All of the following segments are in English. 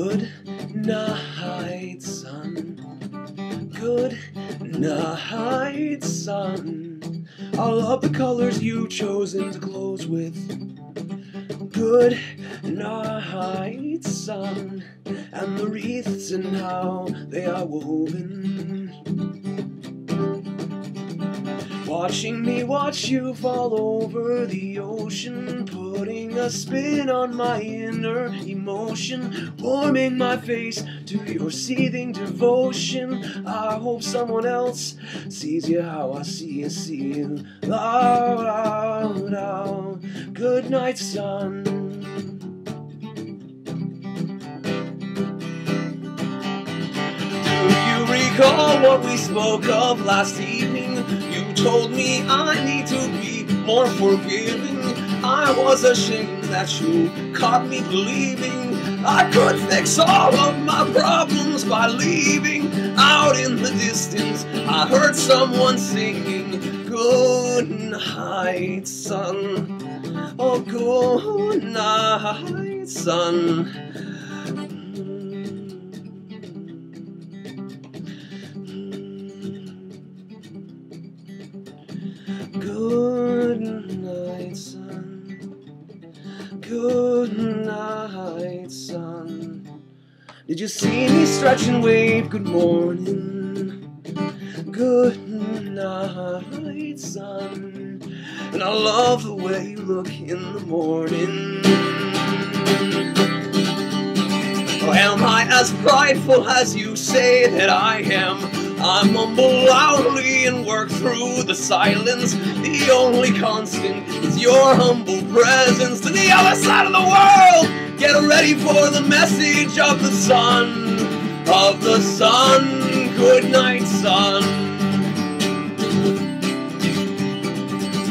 Good night, sun. Good night, sun. I love the colors you've chosen to close with. Good night, sun. And the wreaths and how they are woven. Watching me watch you fall over the ocean, putting a spin on my inner emotion, warming my face to your seething devotion. I hope someone else sees you how I see you. Loud, loud, loud. Good night, sun. Do you recall what we spoke of last evening? You told me I need to be more forgiving. I was ashamed that you caught me believing I could fix all of my problems by leaving. Out in the distance I heard someone singing, good night, sun. Oh, good night, sun. Good night, sun. Good night, sun. Did you see me stretch and wave good morning? Good night, sun. And I love the way you look in the morning. Oh, am I as prideful as you say that I am? I mumble loudly and work through the silence. The only constant is your humble presence. To the other side of the world, get ready for the message of the sun. Of the sun, good night, sun.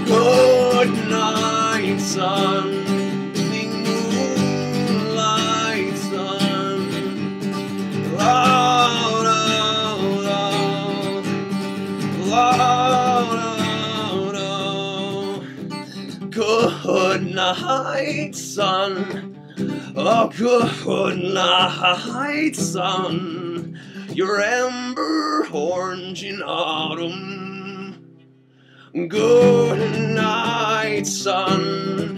Good night, sun. Moonlight, sun. Loud, good night, sun. Oh, good night, sun. You're amber orange in autumn. Good night, sun.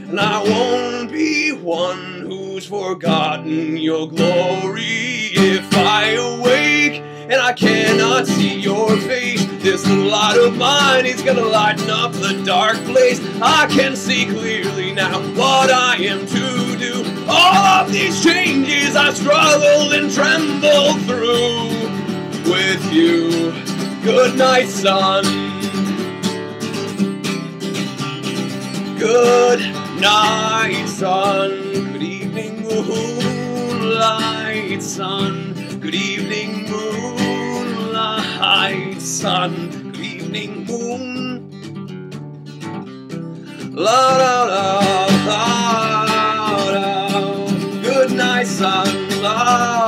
And I won't be one who's forgotten your glory. If I awake and I cannot see your face, this little light of mine is gonna lighten up the dark place. I can see clearly now what I am to do. All of these changes I struggled and trembled through with you. Good night, sun. Good night, sun. Good evening, moonlight, sun. Good evening, moonlight, sun. Good evening, moon. La la la la la. Good night, sun. La.